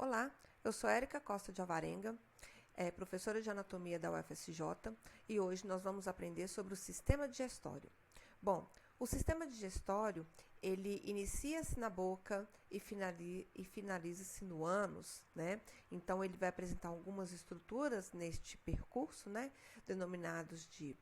Olá, eu sou Érica Costa de Alvarenga, professora de anatomia da UFSJ, e hoje nós vamos aprender sobre o sistema digestório. Bom, o sistema digestório, ele inicia-se na boca e finaliza-se no ânus, né? Então, ele vai apresentar algumas estruturas neste percurso, né? Denominados de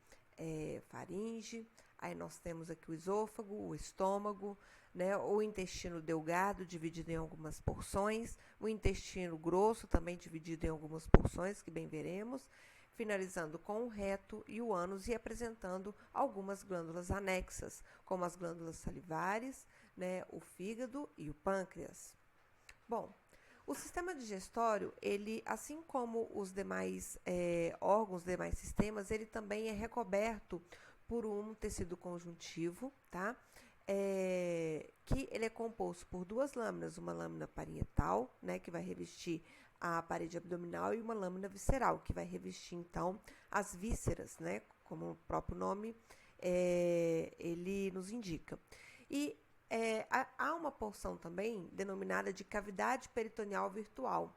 faringe. Aí nós temos aqui o esôfago, o estômago, né, o intestino delgado, dividido em algumas porções, o intestino grosso, também dividido em algumas porções, que bem veremos, finalizando com o reto e o ânus e apresentando algumas glândulas anexas, como as glândulas salivares, né, o fígado e o pâncreas. Bom, o sistema digestório, ele, assim como os demais órgãos, demais sistemas, ele também é recoberto por um tecido conjuntivo, tá? Que ele é composto por duas lâminas, uma lâmina parietal, né, que vai revestir a parede abdominal, e uma lâmina visceral, que vai revestir, então, as vísceras, né, como o próprio nome ele nos indica. E há uma porção também denominada de cavidade peritoneal virtual,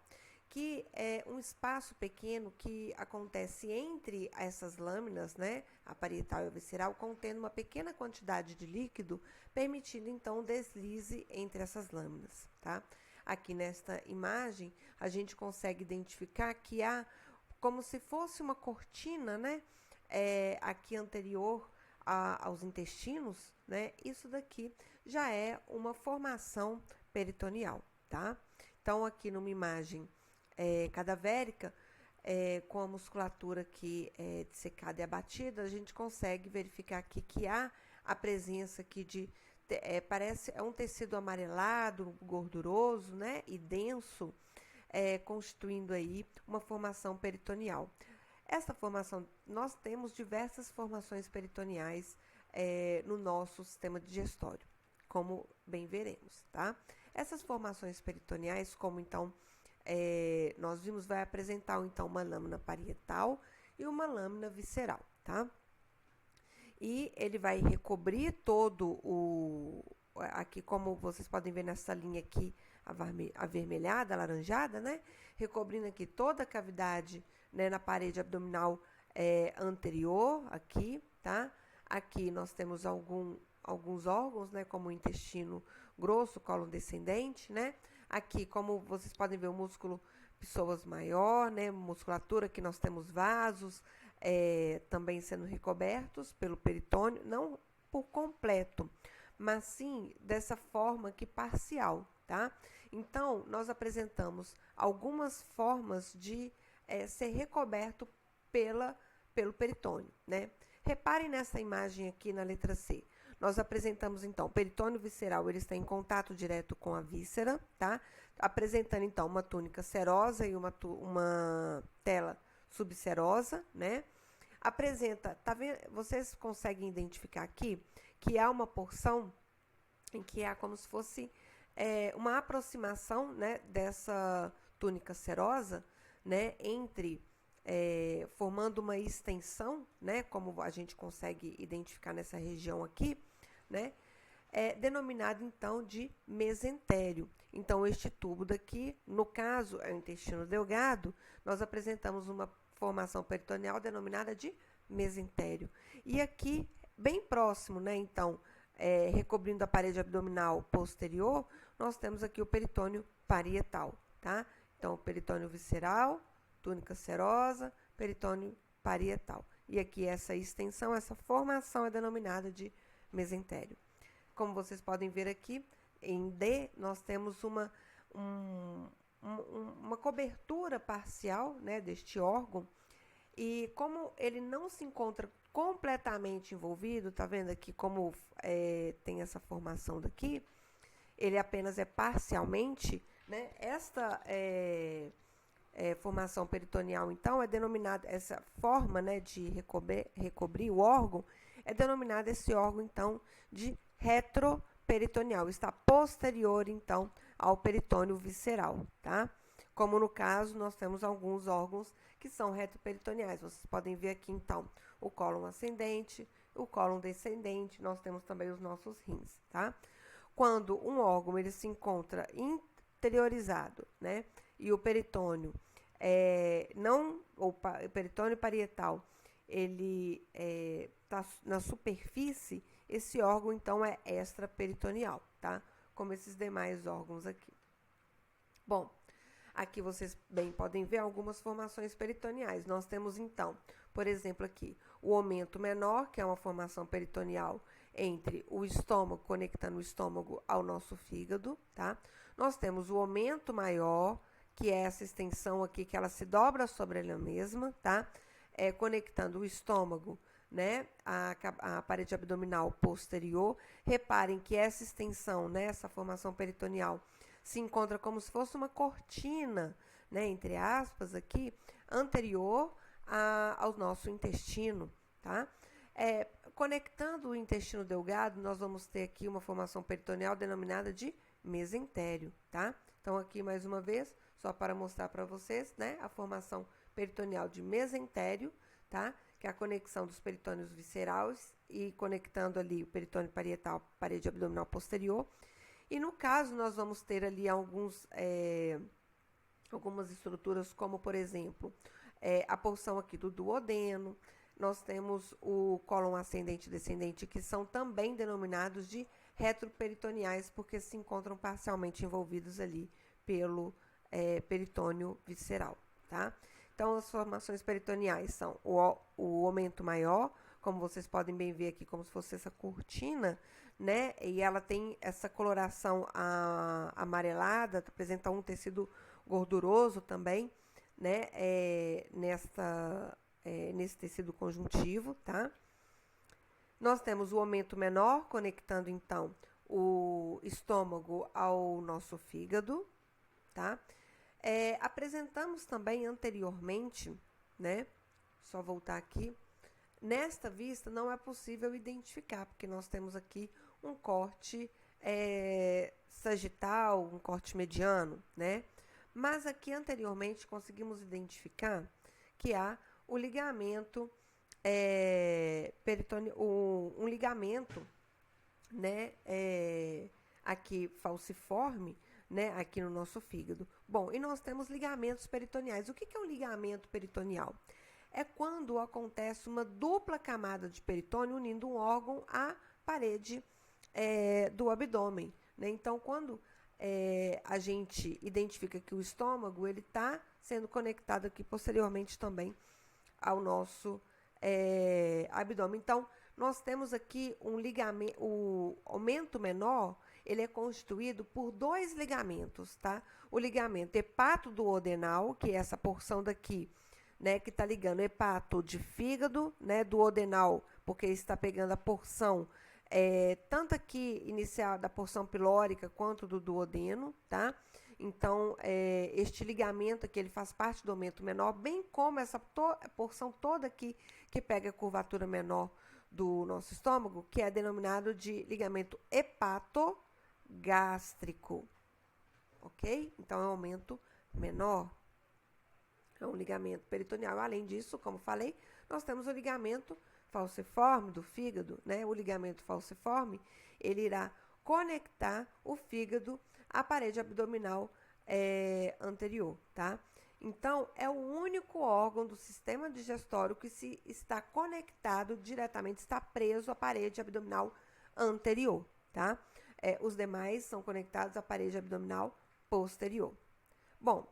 que é um espaço pequeno que acontece entre essas lâminas, né, a parietal e a visceral, contendo uma pequena quantidade de líquido, permitindo então o deslize entre essas lâminas, tá? Aqui nesta imagem, a gente consegue identificar que há como se fosse uma cortina, né, aqui anterior aos intestinos, né? Isso daqui já é uma formação peritoneal, tá? Então, aqui numa imagem cadavérica, com a musculatura aqui dissecada e abatida, a gente consegue verificar aqui que há a presença aqui de, parece um tecido amarelado, gorduroso, né, e denso, constituindo aí uma formação peritoneal. Essa formação, nós temos diversas formações peritoneais no nosso sistema digestório, como bem veremos, tá? Essas formações peritoneais, como então nós vimos, vai apresentar então uma lâmina parietal e uma lâmina visceral, tá? E ele vai recobrir todo aqui, como vocês podem ver nessa linha aqui, avermelhada, alaranjada, né? Recobrindo aqui toda a cavidade, né, na parede abdominal anterior, aqui, tá? Aqui nós temos alguns órgãos, né, como o intestino grosso, cólon descendente, né? Aqui, como vocês podem ver, o músculo psoas maior, né? Musculatura, que nós temos vasos também sendo recobertos pelo peritônio, não por completo, mas sim dessa forma que parcial, tá? Então, nós apresentamos algumas formas de ser recoberto pelo peritônio, né? Reparem nessa imagem aqui na letra C. Nós apresentamos, então, o peritônio visceral, ele está em contato direto com a víscera, tá? Apresentando, então, uma túnica serosa e uma tela subserosa, né? Apresenta, tá vendo? Vocês conseguem identificar aqui que há uma porção em que há como se fosse uma aproximação, né, dessa túnica serosa, né, entre formando uma extensão, né, como a gente consegue identificar nessa região aqui, né, denominado então de mesentério. Então, este tubo daqui, no caso é o intestino delgado, nós apresentamos uma formação peritoneal denominada de mesentério. E aqui, bem próximo, né, então, recobrindo a parede abdominal posterior, nós temos aqui o peritônio parietal, tá? Então, peritônio visceral, túnica serosa, peritônio parietal. E aqui essa extensão, essa formação é denominada de mesentério. Como vocês podem ver aqui, em D, nós temos uma cobertura parcial, né, deste órgão, e como ele não se encontra completamente envolvido, tá vendo aqui como tem essa formação daqui, ele apenas é parcialmente, né, esta formação peritoneal, então, é denominada, essa forma, né, de recobrir o órgão, é denominada esse órgão, então, de retroperitoneal. Está posterior, então, ao peritônio visceral, tá? Como no caso, nós temos alguns órgãos que são retroperitoneais. Vocês podem ver aqui, então, o cólon ascendente, o cólon descendente, nós temos também os nossos rins, tá? Quando um órgão ele se encontra interiorizado, né, e o peritônio o peritônio parietal, ele está na superfície, esse órgão, então, é extraperitoneal, tá? Como esses demais órgãos aqui. Bom, aqui vocês bem podem ver algumas formações peritoneais. Nós temos, então, por exemplo, aqui, o aumento menor, que é uma formação peritoneal entre o estômago, conectando o estômago ao nosso fígado, tá? Nós temos o aumento maior, que é essa extensão aqui, que ela se dobra sobre ela mesma, tá? Conectando o estômago, né, a parede abdominal posterior. Reparem que essa extensão, né, essa formação peritoneal, se encontra como se fosse uma cortina, né, entre aspas, aqui, anterior ao nosso intestino, tá? Conectando o intestino delgado, nós vamos ter aqui uma formação peritoneal denominada de mesentério, tá? Então, aqui, mais uma vez, só para mostrar para vocês, né, a formação peritoneal de mesentério, tá? Que é a conexão dos peritônios viscerais e conectando ali o peritônio parietal, parede abdominal posterior. E no caso, nós vamos ter ali algumas estruturas, como, por exemplo, a porção aqui do duodeno. Nós temos o cólon ascendente e descendente, que são também denominados de retroperitoneais, porque se encontram parcialmente envolvidos ali pelo peritônio visceral, tá? Então, as formações peritoneais são o aumento maior, como vocês podem bem ver aqui, como se fosse essa cortina, né? E ela tem essa coloração amarelada, apresenta um tecido gorduroso também, né? Nesse tecido conjuntivo, tá? Nós temos o aumento menor, conectando, então, o estômago ao nosso fígado, tá? Apresentamos também anteriormente, né? Só voltar aqui. Nesta vista, não é possível identificar, porque nós temos aqui um corte sagital, um corte mediano, né? Mas aqui, anteriormente, conseguimos identificar que há o ligamento um ligamento, né? Aqui falciforme, né, aqui no nosso fígado. Bom, e nós temos ligamentos peritoneais. O que é um ligamento peritoneal? É quando acontece uma dupla camada de peritônio unindo um órgão à parede do abdômen, né? Então, quando a gente identifica que o estômago ele está sendo conectado aqui posteriormente também ao nosso abdômen. Então, nós temos aqui um ligamento, o aumento menor, ele é constituído por dois ligamentos, tá? O ligamento hepatoduodenal, que é essa porção daqui, né, que está ligando hepato de fígado, né, duodenal, porque está pegando a porção, tanto aqui inicial da porção pilórica quanto do duodeno, tá? Então, este ligamento aqui, ele faz parte do aumento menor, bem como essa porção toda aqui que pega a curvatura menor do nosso estômago, que é denominado de ligamento hepatogástrico, ok? Então, é um aumento menor. É um ligamento peritoneal. Além disso, como falei, nós temos o ligamento falciforme do fígado, né? O ligamento falciforme, ele irá conectar o fígado à parede abdominal anterior, tá? Então, é o único órgão do sistema digestório que se está conectado diretamente, está preso à parede abdominal anterior, tá? Os demais são conectados à parede abdominal posterior. Bom,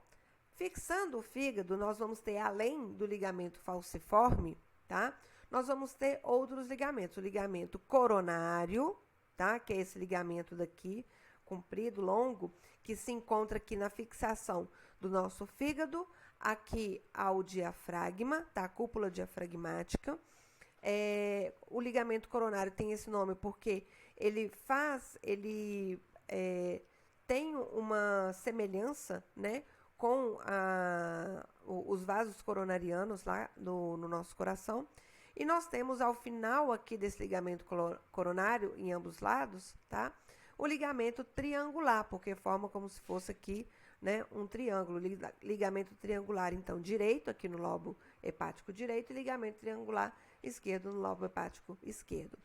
fixando o fígado, nós vamos ter, além do ligamento falciforme, tá? Nós vamos ter outros ligamentos. O ligamento coronário, tá? Que é esse ligamento daqui, comprido, longo, que se encontra aqui na fixação do nosso fígado, aqui ao diafragma, tá? A cúpula diafragmática. O ligamento coronário tem esse nome porque ele tem uma semelhança, né, com os vasos coronarianos lá no nosso coração. E nós temos ao final aqui desse ligamento coronário, em ambos lados, tá? O ligamento triangular, porque forma como se fosse aqui, né, um triângulo. Ligamento triangular, então, direito, aqui no lobo hepático direito, e ligamento triangular esquerdo no lobo hepático esquerdo.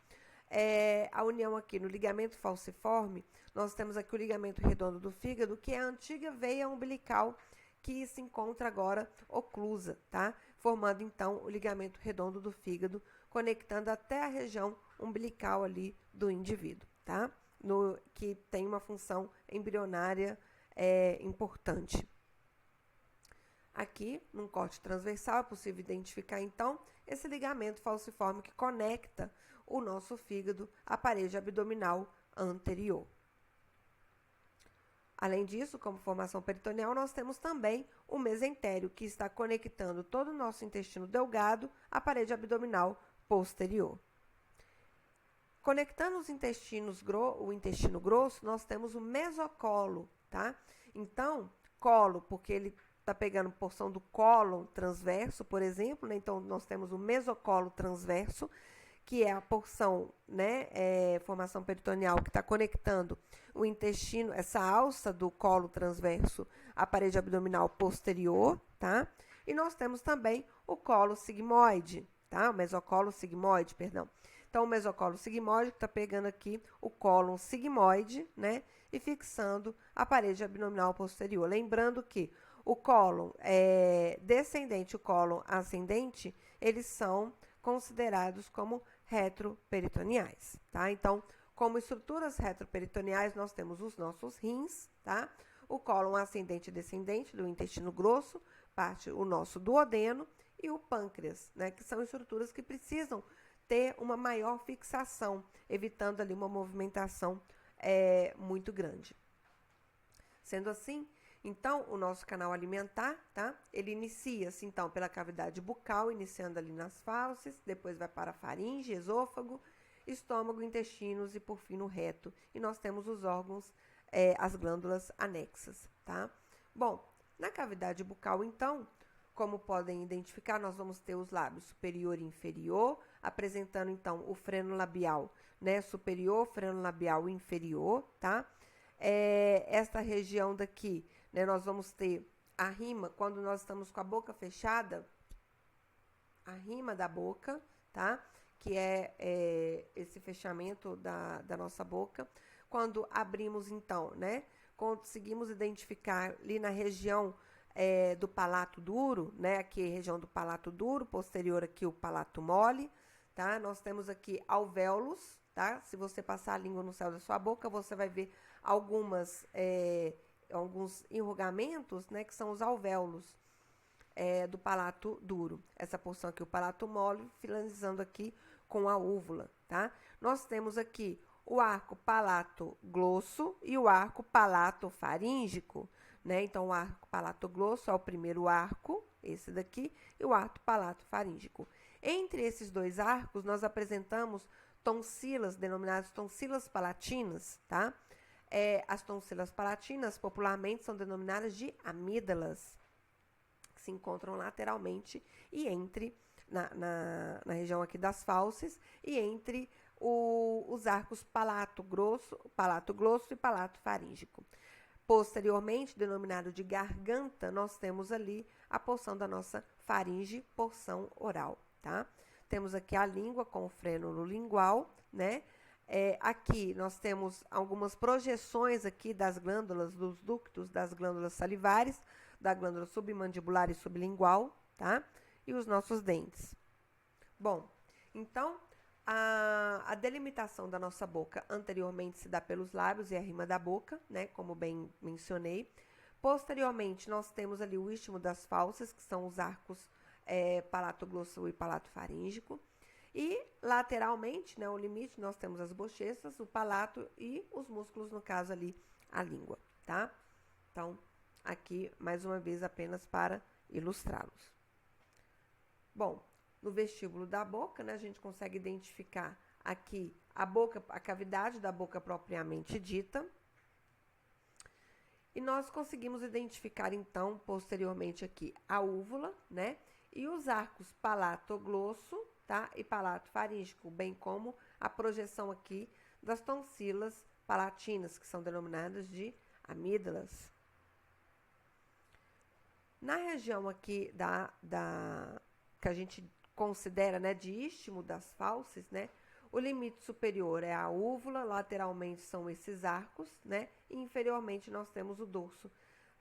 A união aqui no ligamento falciforme, nós temos aqui o ligamento redondo do fígado, que é a antiga veia umbilical que se encontra agora oclusa, tá? Formando então o ligamento redondo do fígado, conectando até a região umbilical ali do indivíduo, tá? Que tem uma função embrionária importante. Aqui, num corte transversal, é possível identificar, então, esse ligamento falciforme que conecta o nosso fígado à parede abdominal anterior. Além disso, como formação peritoneal, nós temos também o mesentério, que está conectando todo o nosso intestino delgado à parede abdominal posterior. Conectando o intestino grosso, nós temos o mesocolo, tá? Então, colo, porque ele está pegando porção do cólon transverso, por exemplo, né? Então, nós temos o mesocolo transverso, que é a porção, né, formação peritoneal, que está conectando o intestino, essa alça do colo transverso à parede abdominal posterior, tá? E nós temos também o colo sigmoide, tá? O mesocolo sigmoide, perdão. Então, o mesocolo sigmoide está pegando aqui o cólon sigmoide, né, e fixando a parede abdominal posterior. Lembrando que o cólon descendente e o cólon ascendente, eles são considerados como retroperitoneais, tá? Então, como estruturas retroperitoneais, nós temos os nossos rins, tá? O cólon ascendente e descendente do intestino grosso, o nosso duodeno e o pâncreas, né? Que são estruturas que precisam ter uma maior fixação, evitando ali uma movimentação muito grande. Sendo assim, então, o nosso canal alimentar, tá? Ele inicia-se, então, pela cavidade bucal, iniciando ali nas fauces, depois vai para a faringe, esôfago, estômago, intestinos e, por fim, no reto. E nós temos os órgãos, as glândulas anexas, tá? Bom, na cavidade bucal, então, como podem identificar, nós vamos ter os lábios superior e inferior, apresentando, então, o freno labial, né? Superior, freno labial inferior, tá? Esta região daqui, né, nós vamos ter a rima, quando nós estamos com a boca fechada, a rima da boca, tá? Que é esse fechamento da nossa boca. Quando abrimos, então, né, conseguimos identificar ali na região do palato duro, né, aqui a região do palato duro, posterior aqui o palato mole, tá? Nós temos aqui alvéolos, tá? Se você passar a língua no céu da sua boca, você vai ver alguns enrugamentos, né, que são os alvéolos do palato duro. Essa porção aqui, o palato mole, finalizando aqui com a úvula, tá? Nós temos aqui o arco palato-glosso e o arco palato-faríngico, né? Então, o arco palato-glosso é o primeiro arco, esse daqui, e o arco palato-faríngico. Entre esses dois arcos, nós apresentamos tonsilas, denominadas tonsilas palatinas, tá? As tonsilas palatinas, popularmente, são denominadas de amígdalas, que se encontram lateralmente e na região aqui das fauces e entre os arcos palato-glosso e palato-faríngico. Posteriormente, denominado de garganta, nós temos ali a porção da nossa faringe, porção oral, tá? Temos aqui a língua com o frênulo lingual, né? Aqui nós temos algumas projeções aqui das glândulas, dos ductos das glândulas salivares, da glândula submandibular e sublingual, tá? E os nossos dentes. Bom, então, a delimitação da nossa boca anteriormente se dá pelos lábios e a rima da boca, né? Como bem mencionei. Posteriormente, nós temos ali o istmo das fauces, que são os arcos palato-glosso e palato-faríngico. E lateralmente, né, o limite, nós temos as bochechas, o palato e os músculos, no caso ali, a língua, tá? Então, aqui, mais uma vez, apenas para ilustrá-los. Bom, no vestíbulo da boca, né, a gente consegue identificar aqui a cavidade da boca propriamente dita. E nós conseguimos identificar, então, posteriormente aqui, a úvula, né? E os arcos palato-glosso, tá? E palato-faríngico, bem como a projeção aqui das tonsilas palatinas, que são denominadas de amígdalas. Na região aqui que a gente considera, né, de istmo das fauces, né? O limite superior é a úvula, lateralmente são esses arcos, né? E inferiormente nós temos o dorso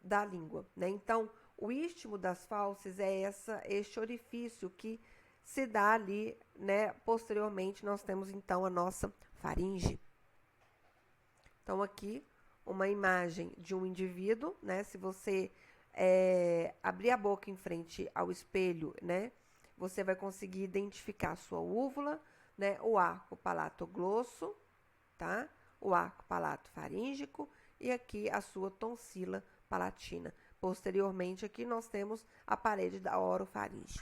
da língua, né? Então, o istmo das fauces é este orifício que se dá ali, né? Posteriormente, nós temos, então, a nossa faringe. Então, aqui, uma imagem de um indivíduo, né? Se você abrir a boca em frente ao espelho, né? Você vai conseguir identificar a sua úvula, né? O arco palatoglosso, tá? O arco palato-faríngico e aqui a sua tonsila palatina. Posteriormente, aqui nós temos a parede da orofaringe.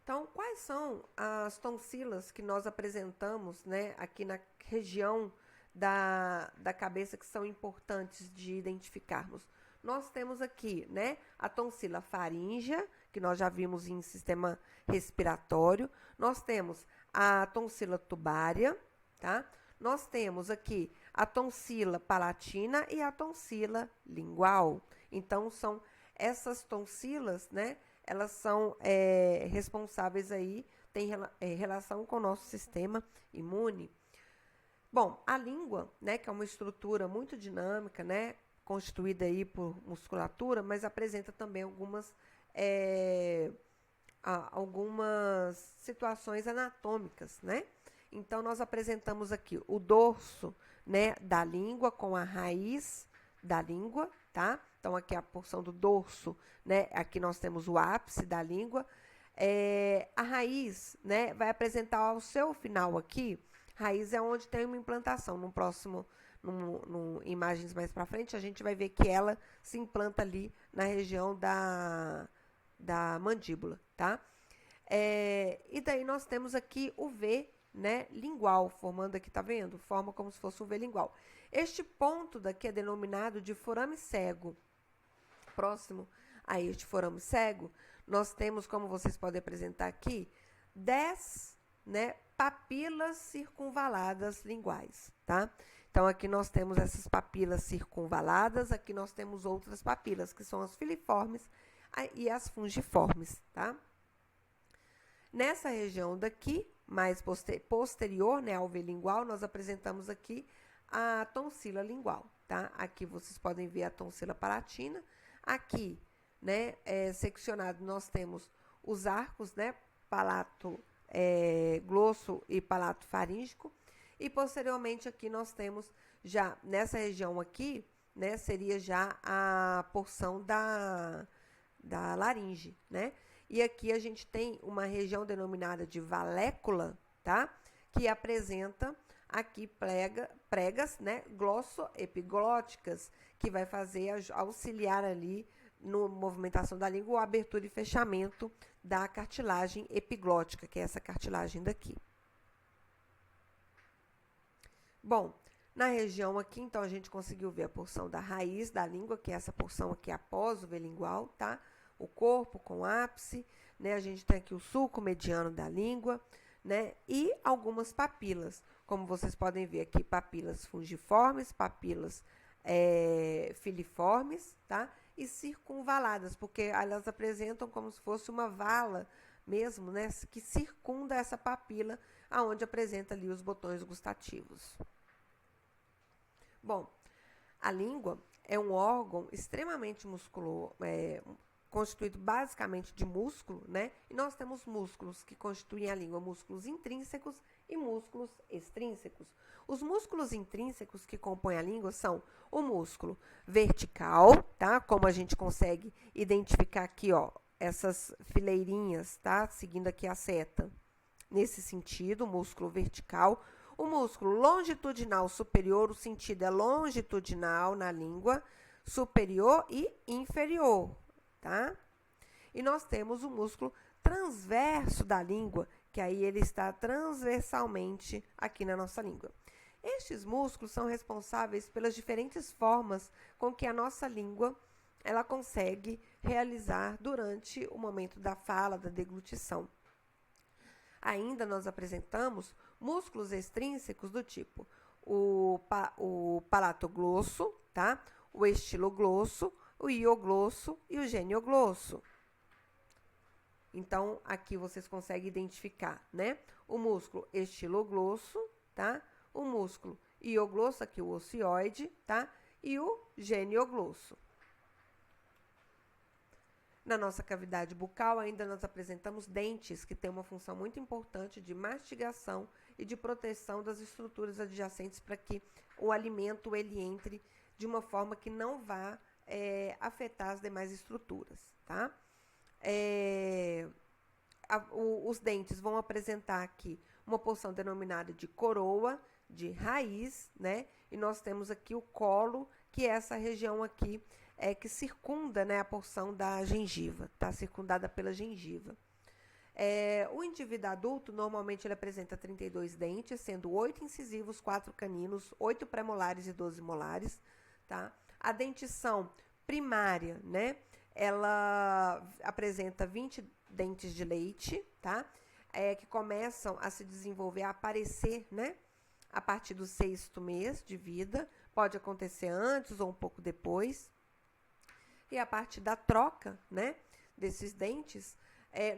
Então, quais são as tonsilas que nós apresentamos, né, aqui na região da cabeça que são importantes de identificarmos? Nós temos aqui, né, a tonsila faríngea, que nós já vimos em sistema respiratório. Nós temos a tonsila tubária, tá? Nós temos aqui a tonsila palatina e a tonsila lingual. Então, são essas tonsilas, né? Elas são responsáveis aí, tem relação com o nosso sistema imune. Bom, a língua, né, que é uma estrutura muito dinâmica, né, constituída aí por musculatura, mas apresenta também algumas situações anatômicas, né? Então, nós apresentamos aqui o dorso, né, da língua com a raiz da língua, tá? Então, aqui é a porção do dorso, né? Aqui nós temos o ápice da língua. A raiz, né, vai apresentar ao seu final aqui. Raiz é onde tem uma implantação. No próximo, imagens mais para frente, a gente vai ver que ela se implanta ali na região da mandíbula, tá? E daí nós temos aqui o V, né, lingual, formando aqui, tá vendo? Forma como se fosse um V lingual. Este ponto daqui é denominado de forame cego. Próximo a este forame cego, nós temos, como vocês podem apresentar aqui, 10, né, papilas circunvaladas linguais, tá? Então, aqui nós temos essas papilas circunvaladas, aqui nós temos outras papilas, que são as filiformes e as fungiformes, tá? Nessa região daqui, mais posterior, né, ao V lingual, nós apresentamos aqui a tonsila lingual, tá? Aqui vocês podem ver a tonsila palatina. Aqui, né, seccionado, nós temos os arcos, né, palato glosso e palato faríngico. E, posteriormente, aqui nós temos já, nessa região aqui, né, seria já a porção da laringe, né? E aqui a gente tem uma região denominada de valécula, tá? Que apresenta aqui pregas, né, glossoepiglóticas, que vai fazer auxiliar ali na movimentação da língua, a abertura e fechamento da cartilagem epiglótica, que é essa cartilagem daqui. Bom, na região aqui, então, a gente conseguiu ver a porção da raiz da língua, que é essa porção aqui após o V lingual, tá? O corpo com ápice, né? A gente tem aqui o sulco mediano da língua, né? E algumas papilas, como vocês podem ver aqui, papilas fungiformes, papilas filiformes, tá? E circunvaladas, porque elas apresentam como se fosse uma vala mesmo, né? Que circunda essa papila, aonde apresenta ali os botões gustativos. Bom, a língua é um órgão extremamente musculoso, constituído basicamente de músculo, né? E nós temos músculos que constituem a língua, músculos intrínsecos e músculos extrínsecos. Os músculos intrínsecos que compõem a língua são o músculo vertical, tá? Como a gente consegue identificar aqui, ó, essas fileirinhas, tá? Seguindo aqui a seta. Nesse sentido, o músculo vertical. O músculo longitudinal superior, o sentido é longitudinal na língua, superior e inferior, tá? E nós temos o músculo transverso da língua, que aí ele está transversalmente aqui na nossa língua. Estes músculos são responsáveis pelas diferentes formas com que a nossa língua ela consegue realizar durante o momento da fala, da deglutição. Ainda nós apresentamos músculos extrínsecos do tipo o palatoglosso, tá? O estiloglosso, o ioglosso e o genioglosso. Então, aqui vocês conseguem identificar, né? O músculo estiloglosso, tá? O músculo ioglosso, aqui o ocioide, tá? E o genioglosso. Na nossa cavidade bucal, ainda nós apresentamos dentes, que têm uma função muito importante de mastigação e de proteção das estruturas adjacentes para que o alimento ele entre de uma forma que não vá afetar as demais estruturas, tá? Os dentes vão apresentar aqui uma porção denominada de coroa, de raiz, né? E nós temos aqui o colo, que é essa região aqui que circunda, né, a porção da gengiva, tá? Circundada pela gengiva. O indivíduo adulto, normalmente, ele apresenta 32 dentes, sendo 8 incisivos, 4 caninos, 8 pré-molares e 12 molares, tá? A dentição primária, né, ela apresenta 20 dentes de leite, tá? Que começam a se desenvolver, a aparecer, né, a partir do 6º mês de vida, pode acontecer antes ou um pouco depois. E a partir da troca, né, desses dentes,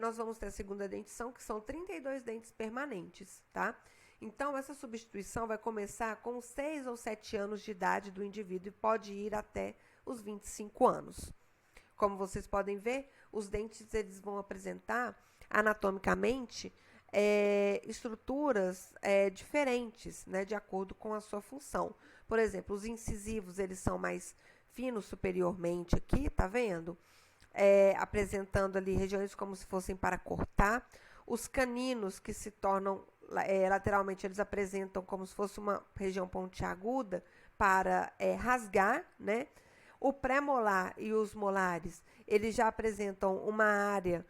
nós vamos ter a segunda dentição, que são 32 dentes permanentes, tá? Então, essa substituição vai começar com 6 ou 7 anos de idade do indivíduo e pode ir até os 25 anos. Como vocês podem ver, os dentes eles vão apresentar anatomicamente estruturas diferentes, né, de acordo com a sua função. Por exemplo, os incisivos eles são mais finos superiormente aqui, tá vendo? Apresentando ali regiões como se fossem para cortar. Os caninos que se tornam lateralmente, eles apresentam como se fosse uma região pontiaguda para rasgar, né? O pré-molar e os molares, eles já apresentam uma área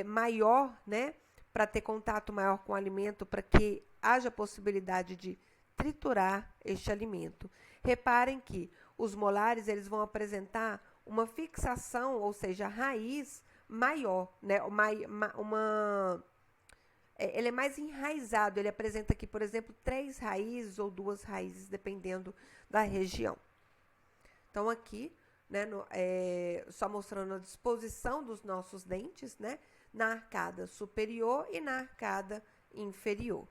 maior, né? Para ter contato maior com o alimento, para que haja possibilidade de triturar este alimento. Reparem que os molares eles vão apresentar uma fixação, ou seja, raiz maior, né? Ele é mais enraizado, ele apresenta aqui, por exemplo, 3 raízes ou 2 raízes, dependendo da região. Então, aqui, né, só mostrando a disposição dos nossos dentes, né, na arcada superior e na arcada inferior.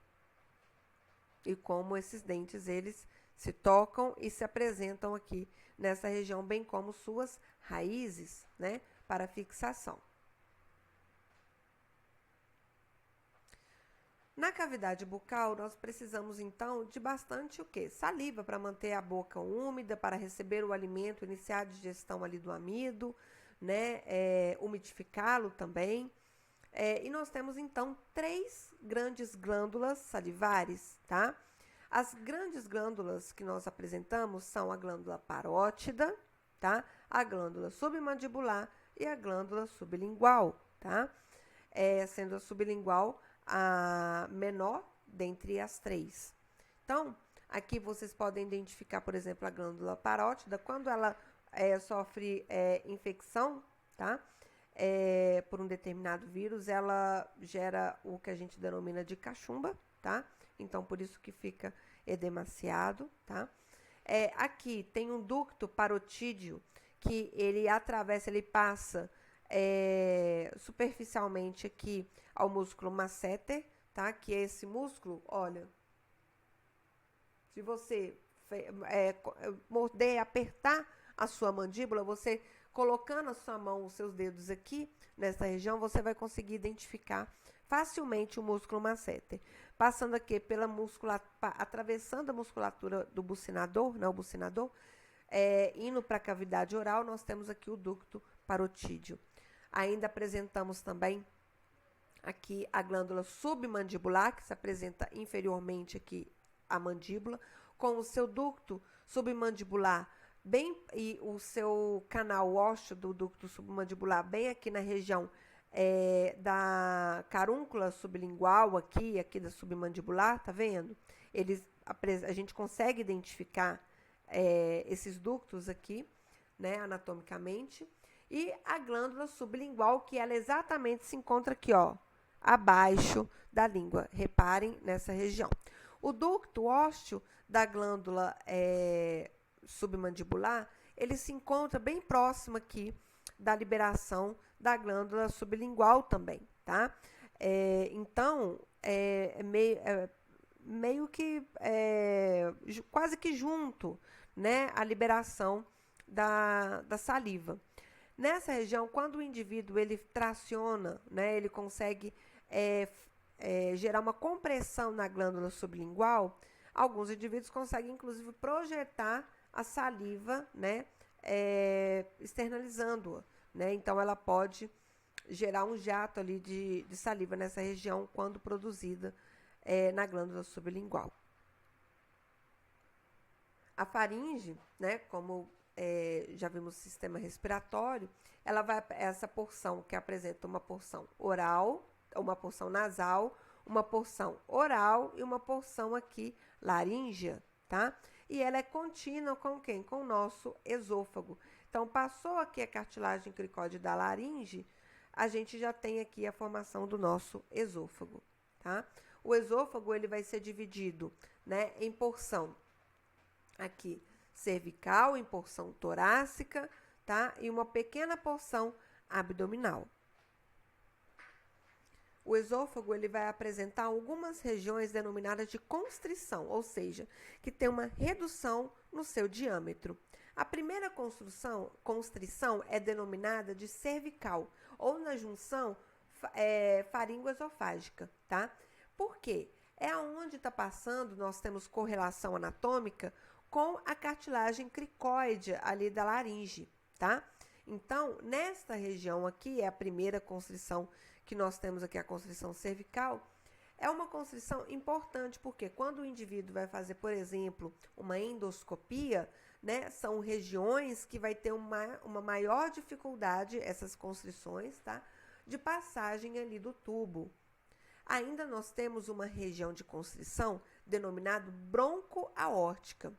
E como esses dentes, eles se tocam e se apresentam aqui nessa região, bem como suas raízes, né, para fixação. Na cavidade bucal, nós precisamos, então, de bastante o quê? Saliva para manter a boca úmida, para receber o alimento, iniciar a digestão ali do amido, né, umidificá-lo também. E nós temos, então, 3 grandes glândulas salivares, tá? As grandes glândulas que nós apresentamos são a glândula parótida, tá? A glândula submandibular e a glândula sublingual, tá? Sendo a sublingual a menor dentre as 3. Então, aqui vocês podem identificar, por exemplo, a glândula parótida, quando ela sofre infecção, tá? Por um determinado vírus, ela gera o que a gente denomina de cachumba, tá? Então, por isso que fica edemaciado, tá? Aqui tem um ducto parotídeo que ele atravessa, ele passa superficialmente aqui ao músculo masseter, tá? Que é esse músculo, olha, se você morder, apertar a sua mandíbula, você colocando a sua mão, os seus dedos aqui, nessa região, você vai conseguir identificar facilmente o músculo masseter. Passando aqui pela atravessando a musculatura do bucinador, né, o bucinador, indo para a cavidade oral, nós temos aqui o ducto parotídeo. Ainda apresentamos também aqui a glândula submandibular, que se apresenta inferiormente aqui à mandíbula, com o seu ducto submandibular e o seu canal ósseo do ducto submandibular bem aqui na região da carúncula sublingual, aqui da submandibular, tá vendo? A gente consegue identificar esses ductos aqui, né, anatomicamente. E a glândula sublingual, que ela exatamente se encontra aqui, ó, abaixo da língua. Reparem nessa região. O ducto ósseo da glândula submandibular, ele se encontra bem próximo aqui da liberação da glândula sublingual também, tá? Então, meio que quase que junto, né, a liberação da saliva. Nessa região, quando o indivíduo ele traciona, né, ele consegue gerar uma compressão na glândula sublingual, alguns indivíduos conseguem, inclusive, projetar a saliva, né, externalizando-a, né? Então, ela pode gerar um jato ali de saliva nessa região quando produzida na glândula sublingual. A faringe, né, como já vimos o sistema respiratório, ela vai essa porção que apresenta uma porção oral, uma porção nasal, uma porção oral e uma porção aqui laríngea, tá? E ela é contínua com quem? Com o nosso esôfago. Então, passou aqui a cartilagem cricóide da laringe, a gente já tem aqui a formação do nosso esôfago, tá? O esôfago, ele vai ser dividido, né, em porção aqui cervical, em porção torácica, tá? E uma pequena porção abdominal. O esôfago ele vai apresentar algumas regiões denominadas de constrição, ou seja, que tem uma redução no seu diâmetro. A primeira constrição é denominada de cervical, ou na junção faringoesofágica, tá? Por quê? É onde está passando, nós temos correlação anatômica com a cartilagem cricóide ali da laringe, tá? Então, nesta região aqui, é a primeira constrição que nós temos aqui, a constrição cervical, é uma constrição importante, porque quando o indivíduo vai fazer, por exemplo, uma endoscopia, né, são regiões que vai ter uma maior dificuldade, essas constrições, tá, de passagem ali do tubo. Ainda nós temos uma região de constrição denominada broncoaórtica,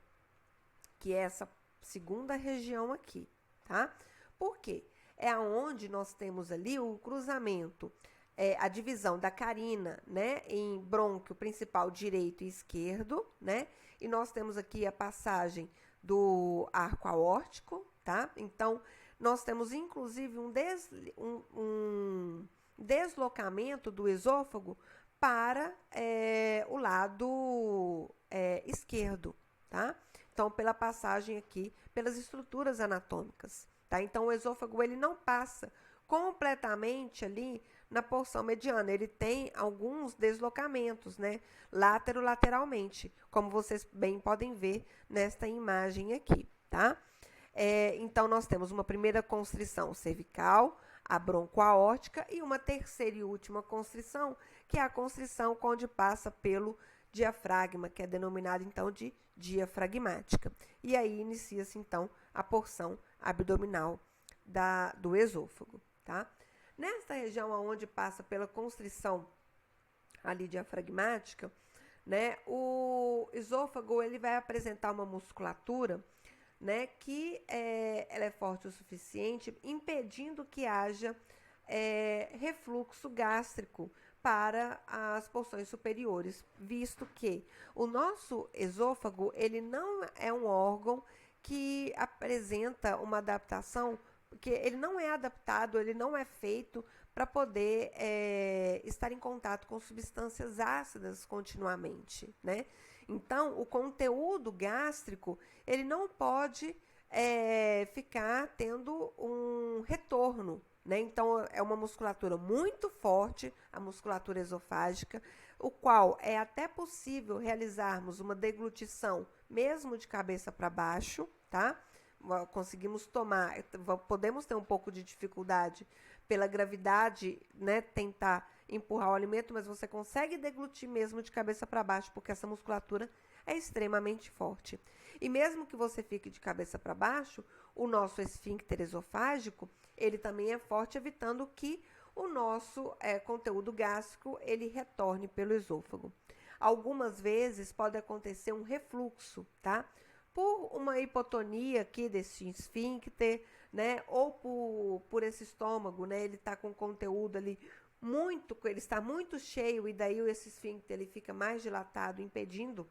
que é essa segunda região aqui, tá? Por quê? É onde nós temos ali o cruzamento, a divisão da carina, né, em brônquio principal direito e esquerdo, né? E nós temos aqui a passagem do arco aórtico, tá? Então, nós temos inclusive um deslocamento do esôfago para o lado esquerdo, tá? Então, pela passagem aqui, pelas estruturas anatômicas, tá? Então, o esôfago, ele não passa completamente ali na porção mediana, ele tem alguns deslocamentos, né? Lateralmente, como vocês bem podem ver nesta imagem aqui, tá? Então, nós temos uma primeira constrição cervical, a broncoaórtica, e uma terceira e última constrição, que é a constrição onde passa pelo diafragma, que é denominada, então, de diafragmática. E aí inicia-se, então, a porção abdominal do esôfago, tá? Nesta região onde passa pela constrição ali diafragmática, né, o esôfago ele vai apresentar uma musculatura, né, que ela é forte o suficiente, impedindo que haja refluxo gástrico para as porções superiores, visto que o nosso esôfago ele não é um órgão que apresenta uma adaptação, porque ele não é adaptado, ele não é feito para poder estar em contato com substâncias ácidas continuamente, né? Então, o conteúdo gástrico, ele não pode ficar tendo um retorno, né? Então, é uma musculatura muito forte, a musculatura esofágica, o qual é até possível realizarmos uma deglutição, mesmo de cabeça para baixo, tá? Conseguimos tomar, podemos ter um pouco de dificuldade pela gravidade, né? Tentar empurrar o alimento, mas você consegue deglutir mesmo de cabeça para baixo, porque essa musculatura é extremamente forte. E mesmo que você fique de cabeça para baixo, o nosso esfíncter esofágico, ele também é forte, evitando que o nosso conteúdo gástrico, ele retorne pelo esôfago. Algumas vezes pode acontecer um refluxo, tá? Por uma hipotonia aqui desse esfíncter, né? Ou por esse estômago, né? Ele está com conteúdo ali ele está muito cheio e daí esse esfíncter ele fica mais dilatado, impedindo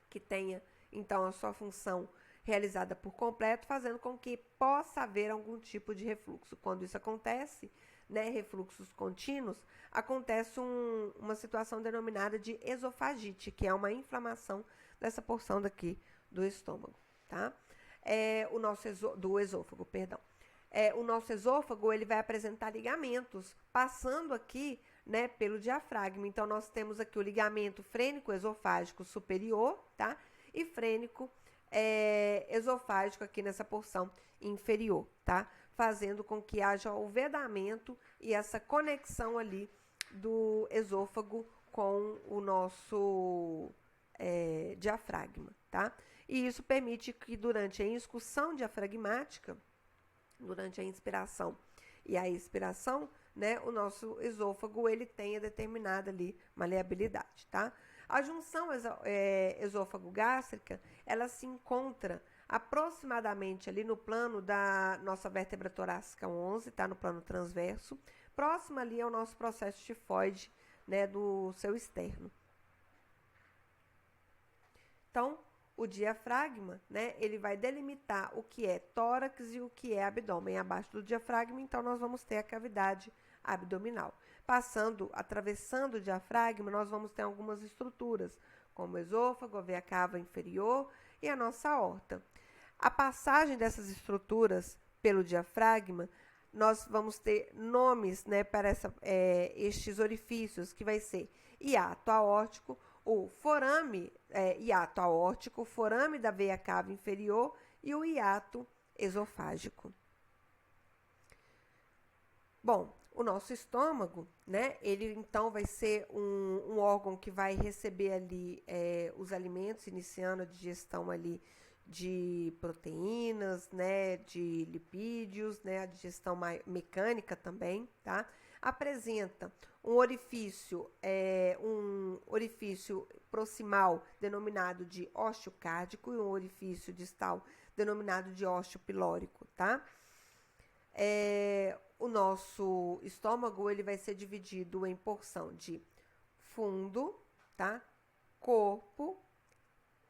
que tenha, então, a sua função realizada por completo, fazendo com que possa haver algum tipo de refluxo. Quando isso acontece, né, refluxos contínuos, acontece uma situação denominada de esofagite, que é uma inflamação dessa porção daqui do estômago, tá? Do esôfago, perdão. o nosso esôfago ele vai apresentar ligamentos, passando aqui, né, pelo diafragma. Então, nós temos aqui o ligamento frênico-esofágico superior, tá? E frênico esofágico aqui nessa porção inferior, tá? Fazendo com que haja o vedamento e essa conexão ali do esôfago com o nosso diafragma, tá? E isso permite que durante a excursão diafragmática, durante a inspiração e a expiração, né, o nosso esôfago ele tenha determinada ali maleabilidade, tá? A junção esôfago-gástrica, ela se encontra aproximadamente ali no plano da nossa vértebra torácica 11, tá? No plano transverso, próximo ali ao nosso processo tifoide, né, do seu externo. Então, o diafragma, né, ele vai delimitar o que é tórax e o que é abdômen. Abaixo do diafragma, então, nós vamos ter a cavidade abdominal. Atravessando o diafragma, nós vamos ter algumas estruturas, como o esôfago, a veia cava inferior e a nossa aorta. A passagem dessas estruturas pelo diafragma, nós vamos ter nomes, né, para estes orifícios, que vai ser hiato aórtico, o forame hiato aórtico, o forame da veia cava inferior e o hiato esofágico. Bom, o nosso estômago, né, ele então vai ser um órgão que vai receber ali os alimentos, iniciando a digestão ali de proteínas, né, de lipídios, né, a digestão mecânica também, tá? Apresenta um orifício proximal denominado de ósseo cárdico e um orifício distal denominado de ósseo pilórico, tá? O nosso estômago ele vai ser dividido em porção de fundo, tá? Corpo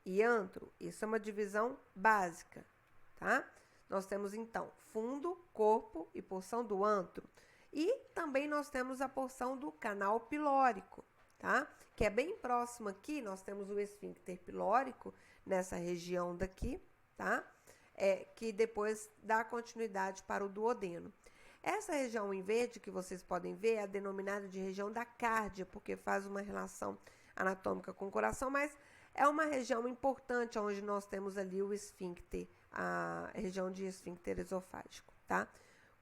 e antro. Isso é uma divisão básica, tá? Nós temos então fundo, corpo e porção do antro. E também nós temos a porção do canal pilórico, tá? Que é bem próximo aqui, nós temos o esfíncter pilórico nessa região daqui, tá? Que depois dá continuidade para o duodeno. Essa região em verde que vocês podem ver é a denominada de região da cárdia, porque faz uma relação anatômica com o coração, mas é uma região importante onde nós temos ali o esfíncter, a região de esfíncter esofágico, tá?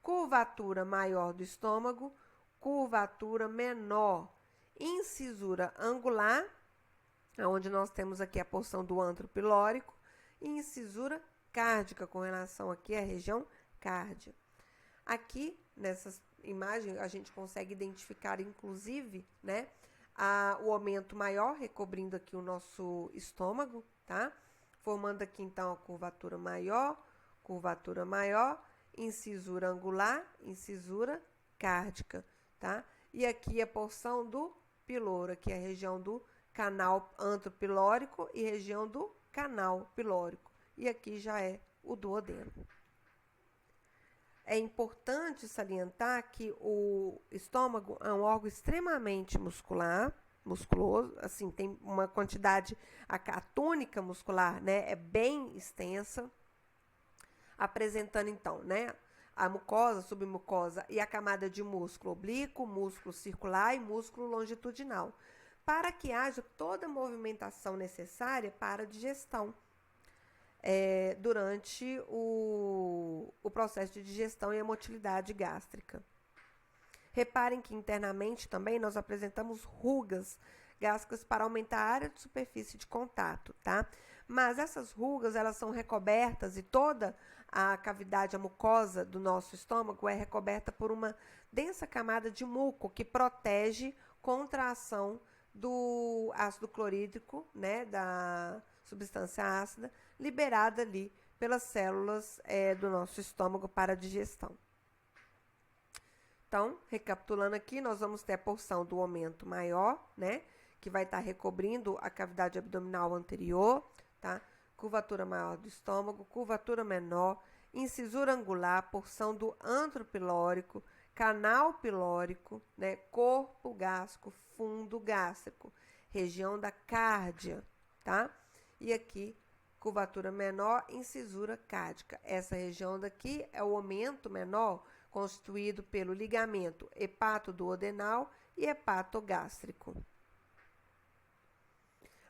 Curvatura maior do estômago, curvatura menor, incisura angular, onde nós temos aqui a porção do antro pilórico, e incisura cárdica, com relação aqui à região cárdia. Aqui, nessas imagens, a gente consegue identificar, inclusive, né, o aumento maior, recobrindo aqui o nosso estômago, tá? Formando aqui, então, a curvatura maior, incisura angular, incisura cárdica, tá? E aqui a porção do piloro, aqui a região do canal antropilórico e região do canal pilórico. E aqui já é o duodeno. É importante salientar que o estômago é um órgão extremamente musculoso, assim, tem uma quantidade, a túnica muscular, né, é bem extensa, apresentando então, né, a mucosa, submucosa e a camada de músculo oblíquo, músculo circular e músculo longitudinal, para que haja toda a movimentação necessária para a digestão. Durante o processo de digestão e a motilidade gástrica. Reparem que internamente também nós apresentamos rugas gástricas para aumentar a área de superfície de contato, tá? Mas essas rugas, elas são recobertas e toda a cavidade, a mucosa do nosso estômago é recoberta por uma densa camada de muco que protege contra a ação do ácido clorídrico, né, da substância ácida, liberada ali pelas células do nosso estômago para a digestão. Então, recapitulando aqui, nós vamos ter a porção do aumento maior, né, que vai estar recobrindo a cavidade abdominal anterior, tá? Curvatura maior do estômago, curvatura menor, incisura angular, porção do antro pilórico, canal pilórico, né, corpo gástrico, fundo gástrico, região da cárdia, tá? E aqui curvatura menor, incisura cádica. Essa região daqui é o aumento menor constituído pelo ligamento hepatoduodenal e hepatogástrico.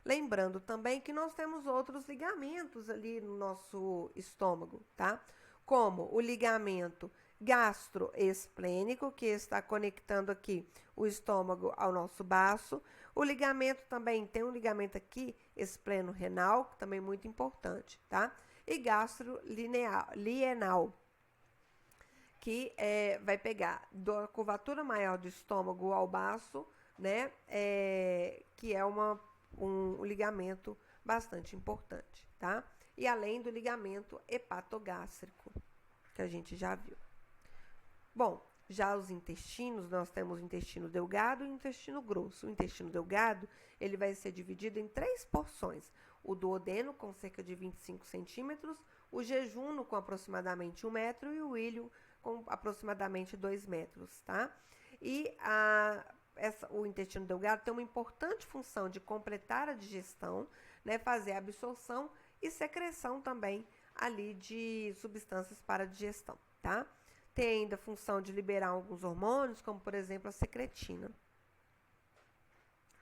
Lembrando também que nós temos outros ligamentos ali no nosso estômago, tá? Como o ligamento gastroesplênico, que está conectando aqui o estômago ao nosso baço. O ligamento também, tem um ligamento aqui, espleno-renal, também muito importante, tá? E gastrolienal, que vai pegar da curvatura maior do estômago ao baço, né? Que é um ligamento bastante importante, tá? E além do ligamento hepatogástrico, que a gente já viu. Bom, já os intestinos, nós temos o intestino delgado e o intestino grosso. O intestino delgado, ele vai ser dividido em 3 porções. O duodeno, com cerca de 25 centímetros, o jejuno, com aproximadamente 1 metro, e o íleo, com aproximadamente 2 metros, tá? E o intestino delgado tem uma importante função de completar a digestão, né, fazer a absorção e secreção também ali de substâncias para a digestão, tá? Tem ainda a função de liberar alguns hormônios, como por exemplo a secretina.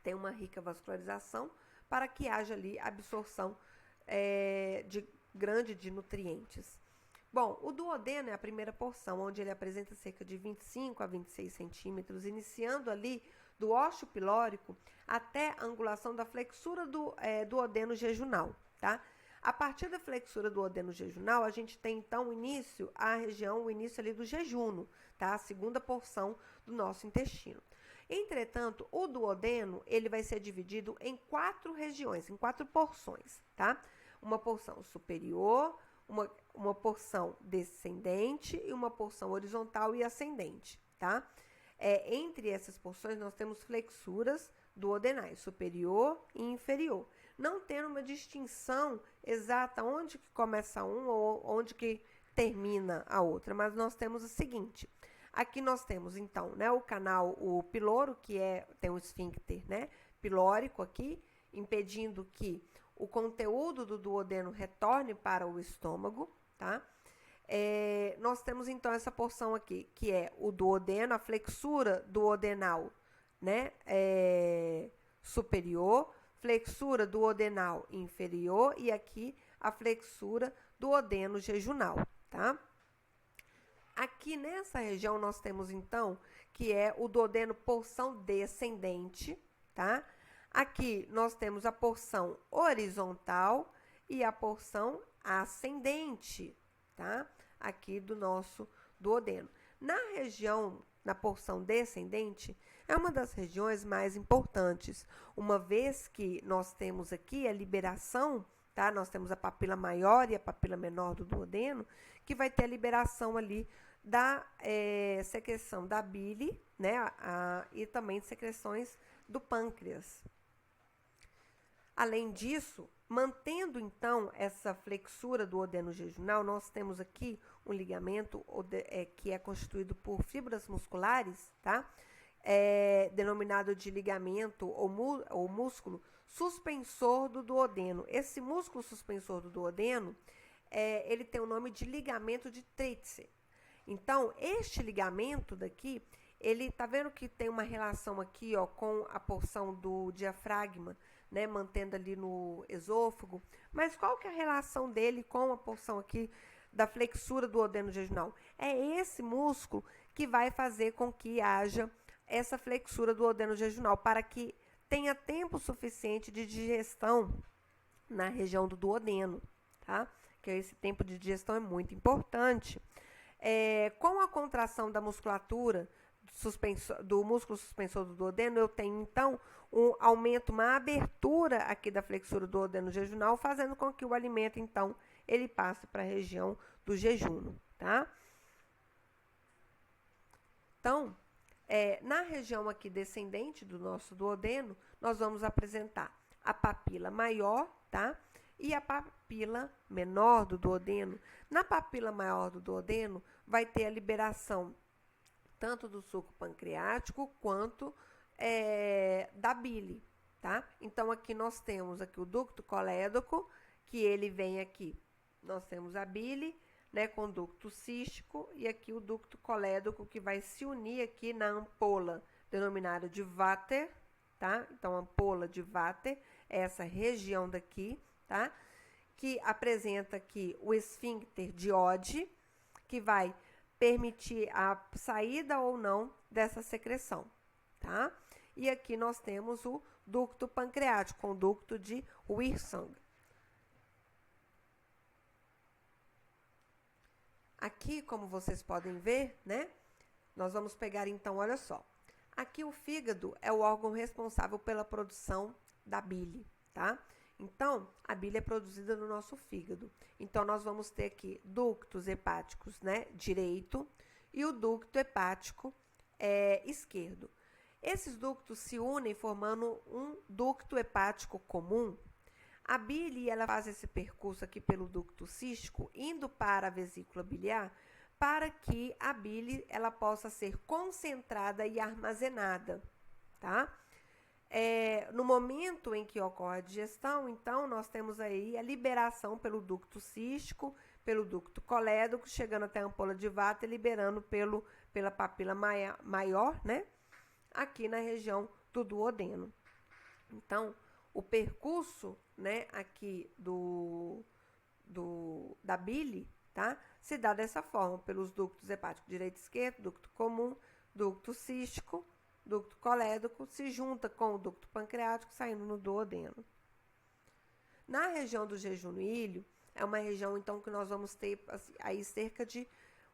Tem uma rica vascularização para que haja ali absorção grande de nutrientes. Bom, o duodeno é a primeira porção, onde ele apresenta cerca de 25 a 26 centímetros, iniciando ali do ósseo pilórico até a angulação da flexura do duodeno jejunal, tá? A partir da flexura do duodeno jejunal, a gente tem então o início ali do jejuno, tá? A segunda porção do nosso intestino. Entretanto, o duodeno, ele vai ser dividido em 4 regiões, em 4 porções, tá? Uma porção superior, uma porção descendente e uma porção horizontal e ascendente, tá? Entre essas porções, nós temos flexuras duodenais, superior e inferior. Não tendo uma distinção exata onde que começa um ou onde que termina a outra, mas nós temos o seguinte. Aqui nós temos, então, né, o canal, o piloro, que tem um esfíncter, né, pilórico aqui, impedindo que o conteúdo do duodeno retorne para o estômago, tá? Nós temos, então, essa porção aqui, que é o duodeno, a flexura duodenal, né, superior, flexura duodenal inferior e aqui a flexura duodeno jejunal, tá? Aqui nessa região nós temos, então, que é o duodeno porção descendente, tá? Aqui nós temos a porção horizontal e a porção ascendente, tá? Aqui do nosso duodeno. Na porção descendente, é uma das regiões mais importantes, uma vez que nós temos aqui a liberação, tá? Nós temos a papila maior e a papila menor do duodeno, que vai ter a liberação ali da secreção da bile, né? E também secreções do pâncreas. Além disso, mantendo então essa flexura do duodeno jejunal, nós temos aqui um ligamento que é constituído por fibras musculares, tá? Denominado de ligamento ou músculo suspensor do duodeno. Esse músculo suspensor do duodeno, ele tem o nome de ligamento de Treitz. Então, este ligamento daqui, ele tá vendo que tem uma relação aqui, ó, com a porção do diafragma, né, mantendo ali no esôfago. Mas qual que é a relação dele com a porção aqui da flexura do duodeno jejunal? É esse músculo que vai fazer com que haja essa flexura do duodeno jejunal, para que tenha tempo suficiente de digestão na região do duodeno, tá? Que esse tempo de digestão é muito importante. Com a contração da musculatura do músculo suspensor do duodeno, eu tenho, então, um aumento, uma abertura aqui da flexura do duodeno jejunal, fazendo com que o alimento, então, ele passe para a região do jejuno, tá? Então, na região aqui descendente do nosso duodeno, nós vamos apresentar a papila maior, tá? E a papila menor do duodeno. Na papila maior do duodeno, vai ter a liberação tanto do suco pancreático quanto da bile, tá? Então, aqui nós temos aqui o ducto colédoco, que ele vem aqui. Nós temos a bile, né, com ducto cístico, e aqui o ducto colédoco, que vai se unir aqui na ampola denominada de Vater, tá? Então, ampola de Vater é essa região daqui, tá? Que apresenta aqui o esfíncter de Oddi, que vai permitir a saída ou não dessa secreção, tá? E aqui nós temos o ducto pancreático, com o ducto de Wirsung. Aqui, como vocês podem ver, né? Nós vamos pegar então, olha só. Aqui o fígado é o órgão responsável pela produção da bile, tá? Então, a bile é produzida no nosso fígado. Então, nós vamos ter aqui ductos hepáticos, né, direito, e o ducto hepático esquerdo. Esses ductos se unem formando um ducto hepático comum. A bile, ela faz esse percurso aqui pelo ducto cístico, indo para a vesícula biliar, para que a bile ela possa ser concentrada e armazenada, tá? No momento em que ocorre a digestão, então, nós temos aí a liberação pelo ducto cístico, pelo ducto colédoco, chegando até a ampola de Vater, liberando pela papila maior, né? Aqui na região do duodeno. Então, o percurso, né, aqui da bile, tá? Se dá dessa forma, pelos ductos hepático direito e esquerdo, ducto comum, ducto cístico, ducto colédoco, se junta com o ducto pancreático, saindo no duodeno. Na região do jejum no ilho, é uma região, então, que nós vamos ter assim, aí cerca de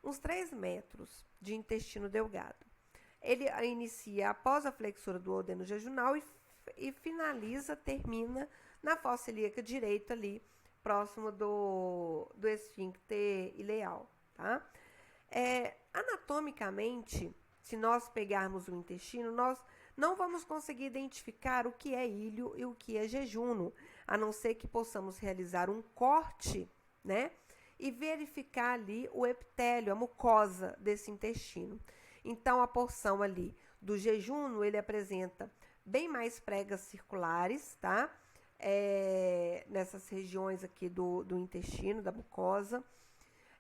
uns 3 metros de intestino delgado. Ele inicia após a flexura do duodeno jejunal e termina na fossa ilíaca direita ali, próximo do esfíncter ileal, tá? Anatomicamente, se nós pegarmos o intestino, nós não vamos conseguir identificar o que é ilho e o que é jejuno, a não ser que possamos realizar um corte, né? E verificar ali o epitélio, a mucosa desse intestino. Então, a porção ali do jejuno, ele apresenta bem mais pregas circulares, tá? Nessas regiões aqui do intestino, da mucosa.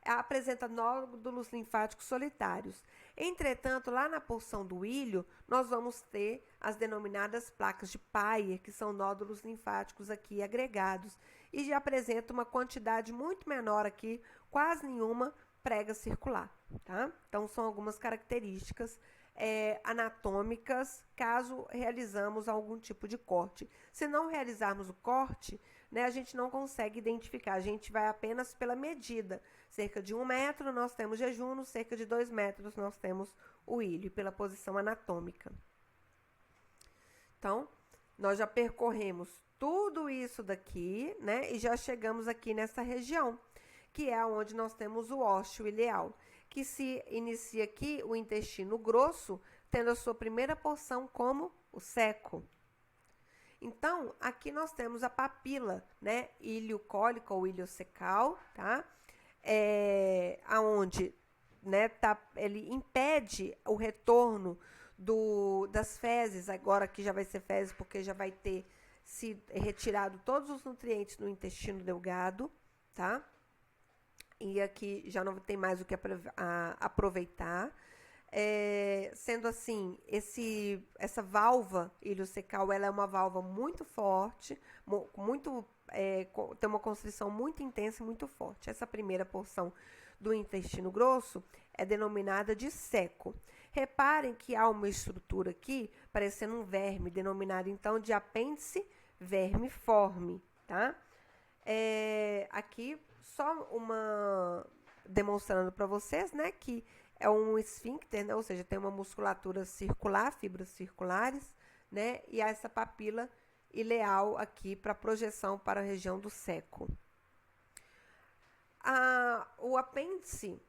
Apresenta nódulos linfáticos solitários. Entretanto, lá na porção do ilho, nós vamos ter as denominadas placas de Peyer, que são nódulos linfáticos aqui agregados, e já apresenta uma quantidade muito menor aqui, quase nenhuma prega circular, tá? Então, são algumas características anatômicas, caso realizamos algum tipo de corte. Se não realizarmos o corte, né, a gente não consegue identificar, a gente vai apenas pela medida. Cerca de 1 metro nós temos jejuno, cerca de 2 metros nós temos o ilho, pela posição anatômica. Então, nós já percorremos tudo isso daqui, né, e já chegamos aqui nessa região, que é onde nós temos o ósseo ileal, que se inicia aqui o intestino grosso, tendo a sua primeira porção como o seco. Então, aqui nós temos a papila, né, iliocólica ou iliocecal, tá? Aonde, né, ele impede o retorno das fezes, agora que já vai ser fezes, porque já vai ter se retirado todos os nutrientes no intestino delgado, tá? E aqui já não tem mais o que aproveitar. Sendo assim, essa válvula iliocecal, ela é uma válvula muito forte, tem uma constrição muito intensa e muito forte. Essa primeira porção do intestino grosso é denominada de seco. Reparem que há uma estrutura aqui, parecendo um verme, denominado então de apêndice vermiforme, tá? Aqui só demonstrando para vocês, né, que é um esfíncter, né, ou seja, tem uma musculatura circular, fibras circulares, né, e há essa papila ileal aqui para projeção para a região do seco. O apêndice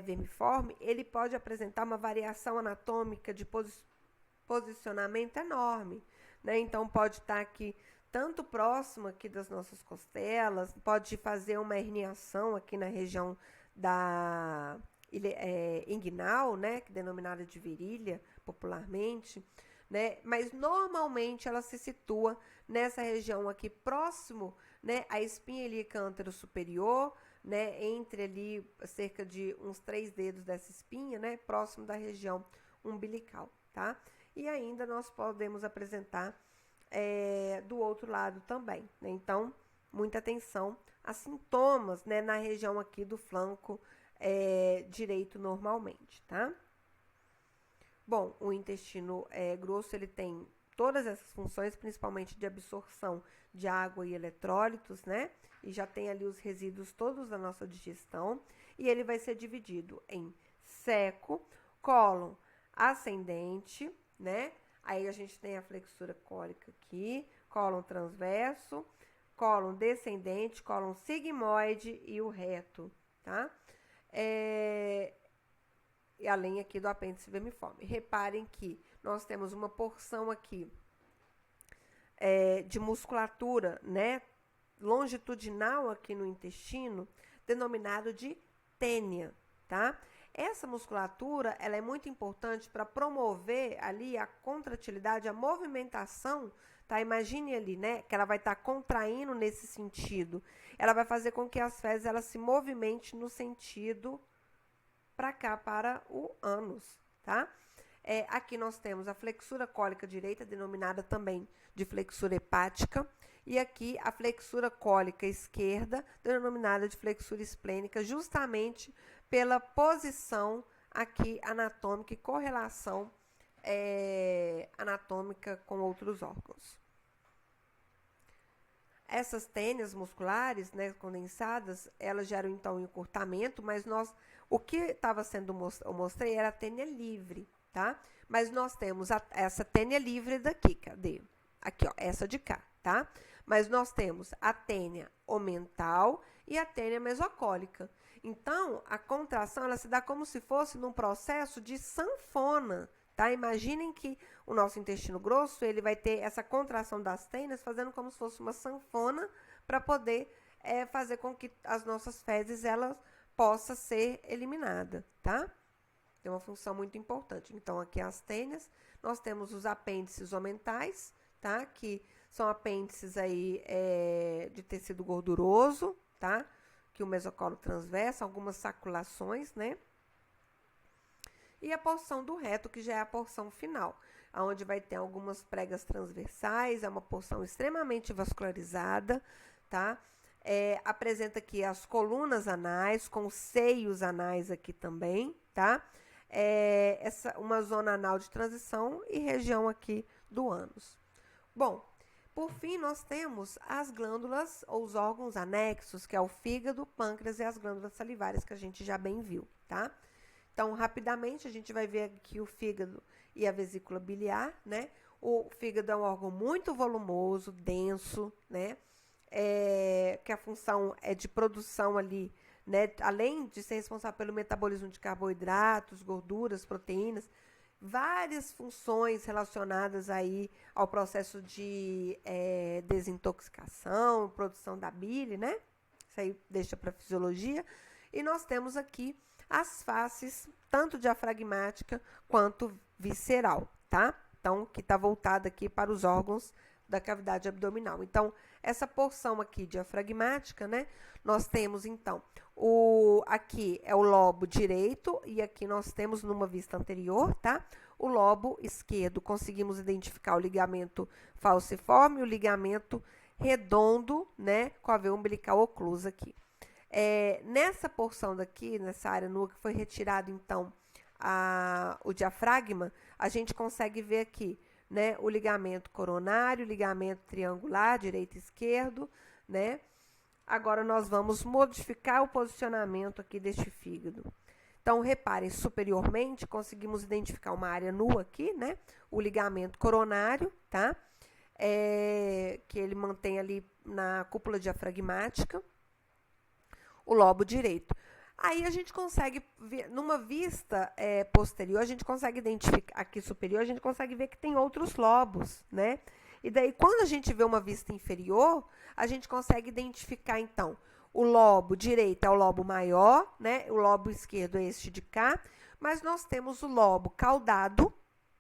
vermiforme, ele pode apresentar uma variação anatômica de posicionamento enorme, né, então pode estar aqui tanto próximo aqui das nossas costelas, pode fazer uma herniação aqui na região inguinal, né, que é denominada de virilha popularmente. né? Mas normalmente ela se situa nessa região aqui próximo, né, à espinha ilíaca antero-superior, né, entre ali cerca de uns 3 dedos dessa espinha, né, próximo da região umbilical, tá? E ainda nós podemos apresentar do outro lado também, né? Então, muita atenção a sintomas, né, na região aqui do flanco direito normalmente, tá? Bom, o intestino grosso, ele tem todas essas funções, principalmente de absorção de água e eletrólitos, né? E já tem ali os resíduos todos da nossa digestão. E ele vai ser dividido em seco, cólon ascendente, né? Aí a gente tem a flexura cólica aqui, cólon transverso, cólon descendente, cólon sigmoide e o reto, tá? E além aqui do apêndice vermiforme. Reparem que nós temos uma porção aqui de musculatura, né, longitudinal aqui no intestino, denominado de tênia, tá? Essa musculatura, ela é muito importante para promover ali a contratilidade, a movimentação, tá? Imagine ali, né, que ela vai estar contraindo nesse sentido. Ela vai fazer com que as fezes elas se movimentem no sentido para cá, para o ânus, tá? Aqui nós temos a flexura cólica direita, denominada também de flexura hepática, e aqui a flexura cólica esquerda, denominada de flexura esplênica, justamente pela posição aqui anatômica e correlação anatômica com outros órgãos. Essas tênias musculares, né, condensadas, elas geram então um encurtamento, mas o que estava sendo eu mostrei era a tênia livre, tá? Mas nós temos essa tênia livre daqui, cadê? Aqui, ó, essa de cá, tá? Mas nós temos a tênia omental e a tênia mesocólica. Então, a contração, ela se dá como se fosse num processo de sanfona, tá? Imaginem que o nosso intestino grosso, ele vai ter essa contração das tênias, fazendo como se fosse uma sanfona, para poder fazer com que as nossas fezes, elas possa ser eliminada, tá? Tem uma função muito importante. Então, aqui as tênias, nós temos os apêndices omentais, tá? Que são apêndices aí de tecido gorduroso, tá? Que o mesocolo transverso, algumas saculações, né? E a porção do reto, que já é a porção final, onde vai ter algumas pregas transversais, é uma porção extremamente vascularizada, tá? Apresenta aqui as colunas anais, com os seios anais aqui também, tá? Uma zona anal de transição e região aqui do ânus. Bom, por fim, nós temos as glândulas ou os órgãos anexos, que é o fígado, o pâncreas e as glândulas salivares, que a gente já bem viu, tá? Então, rapidamente, a gente vai ver aqui o fígado e a vesícula biliar, né? O fígado é um órgão muito volumoso, denso, né? Que a função é de produção ali, né? Além de ser responsável pelo metabolismo de carboidratos, gorduras, proteínas, várias funções relacionadas aí ao processo de desintoxicação, produção da bile, né? Isso aí deixa para a fisiologia. E nós temos aqui as faces, tanto diafragmática quanto visceral, tá? Então, que está voltada aqui para os órgãos da cavidade abdominal. Então, essa porção aqui diafragmática, né? Nós temos, então, aqui é o lobo direito e aqui nós temos, numa vista anterior, tá? O lobo esquerdo. Conseguimos identificar o ligamento falciforme e o ligamento redondo, né? Com a veia umbilical oclusa aqui. Nessa porção daqui, nessa área nua, que foi retirado, então, o diafragma, a gente consegue ver aqui, né, o ligamento coronário, o ligamento triangular, direito e esquerdo, né? Agora, nós vamos modificar o posicionamento aqui deste fígado. Então, reparem, superiormente, conseguimos identificar uma área nua aqui, né? O ligamento coronário, tá? Que ele mantém ali na cúpula diafragmática. O lobo direito. Aí a gente consegue ver, numa vista posterior, a gente consegue identificar, aqui superior, a gente consegue ver que tem outros lobos, né? E daí, quando a gente vê uma vista inferior, a gente consegue identificar, então, o lobo direito é o lobo maior, né? O lobo esquerdo é este de cá, mas nós temos o lobo caudado,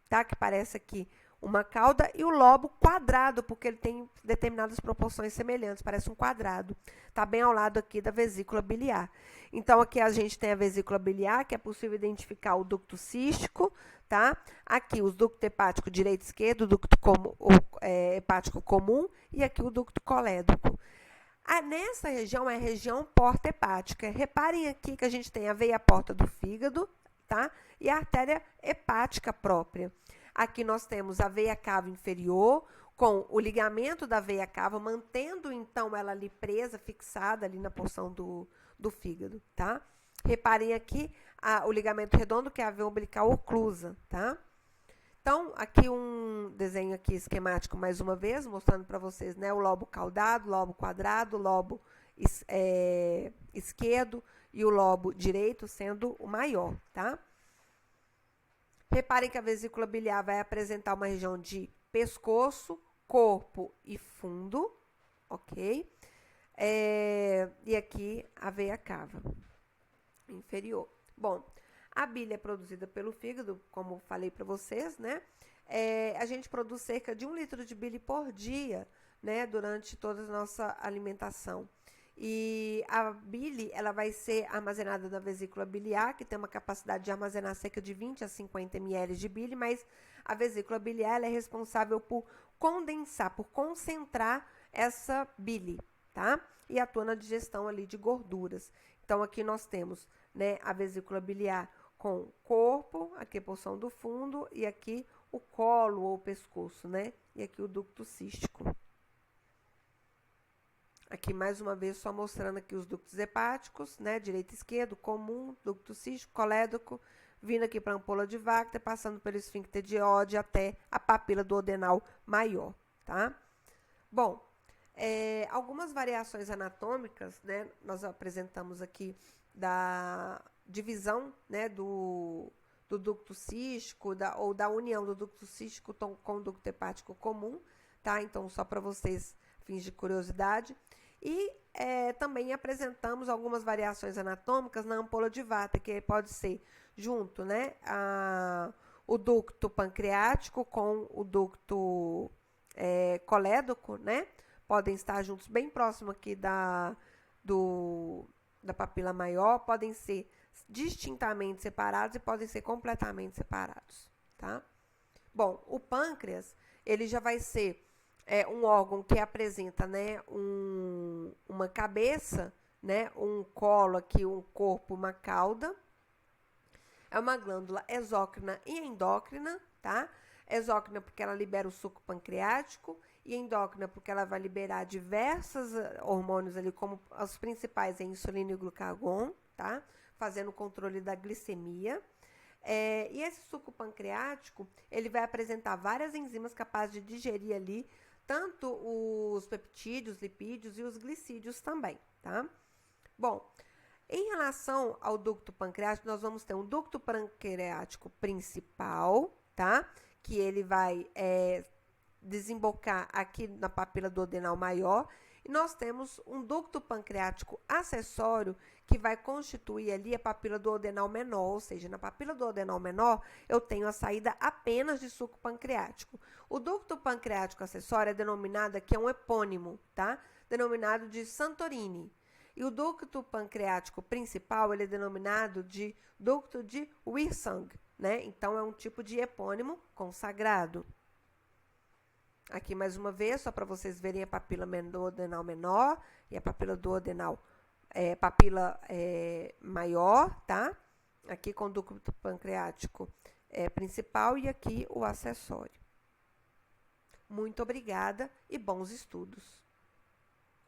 tá? Que parece aqui uma cauda, e o lobo quadrado, porque ele tem determinadas proporções semelhantes, parece um quadrado. Está bem ao lado aqui da vesícula biliar. Então, aqui a gente tem a vesícula biliar, que é possível identificar o ducto cístico, tá? Aqui os ductos hepático direito e esquerdo, o ducto hepático comum, e aqui o ducto colédoco. Nessa região é a região porta hepática. Reparem aqui que a gente tem a veia porta do fígado, tá? E a artéria hepática própria. Aqui nós temos a veia cava inferior, com o ligamento da veia cava, mantendo então ela ali presa, fixada ali na porção do fígado, tá? Reparem aqui o ligamento redondo, que é a veia umbilical oclusa, tá? Então, aqui um desenho aqui esquemático mais uma vez, mostrando para vocês, né, o lobo caudado, lobo quadrado, lobo esquerdo e o lobo direito sendo o maior, tá? Reparem que a vesícula biliar vai apresentar uma região de pescoço, corpo e fundo, ok? E aqui a veia cava inferior. Bom, a bile é produzida pelo fígado, como falei para vocês, né? A gente produz cerca de 1 litro de bile por dia, né? Durante toda a nossa alimentação. E a bile, ela vai ser armazenada na vesícula biliar, que tem uma capacidade de armazenar cerca de 20 a 50 ml de bile, mas a vesícula biliar ela é responsável por condensar, por concentrar essa bile, tá? E atua na digestão ali de gorduras. Então, aqui nós temos, né, a vesícula biliar com corpo, aqui a porção do fundo, e aqui o colo ou o pescoço, né? E aqui o ducto cístico. Aqui, mais uma vez, só mostrando aqui os ductos hepáticos, né? Direito e esquerdo, comum, ducto cístico, colédoco, vindo aqui para a ampola de Vacta, passando pelo esfíncter de Oddi até a papila duodenal maior, tá? Bom, algumas variações anatômicas, né? Nós apresentamos aqui da divisão, né, do ducto cístico, ou da união do ducto cístico com o ducto hepático comum, tá? Então, só para vocês, fins de curiosidade. E também apresentamos algumas variações anatômicas na ampola de Vata, que pode ser junto, né, o ducto pancreático com o ducto colédoco, né? Podem estar juntos, bem próximo aqui da papila maior, podem ser distintamente separados e podem ser completamente separados, tá? Bom, o pâncreas, ele já vai ser um órgão que apresenta, né, uma cabeça, né, um colo aqui, um corpo, uma cauda. É uma glândula exócrina e endócrina, tá? Exócrina porque ela libera o suco pancreático e endócrina porque ela vai liberar diversos hormônios ali, como os principais é insulina e glucagon, tá? Fazendo o controle da glicemia. E esse suco pancreático, ele vai apresentar várias enzimas capazes de digerir ali tanto os peptídeos, lipídios e os glicídios também, tá? Bom, em relação ao ducto pancreático, nós vamos ter um ducto pancreático principal, tá? Que ele vai desembocar aqui na papila duodenal maior. E nós temos um ducto pancreático acessório que vai constituir ali a papila duodenal menor, ou seja, na papila duodenal menor eu tenho a saída apenas de suco pancreático. O ducto pancreático acessório é denominado aqui, é um epônimo, tá? Denominado de Santorini. E o ducto pancreático principal, ele é denominado de ducto de Wirsung, né? Então, é um tipo de epônimo consagrado. Aqui, mais uma vez, só para vocês verem a papila duodenal menor e a papila duodenal, papila maior, tá? Aqui com o ducto pancreático principal e aqui o acessório. Muito obrigada e bons estudos!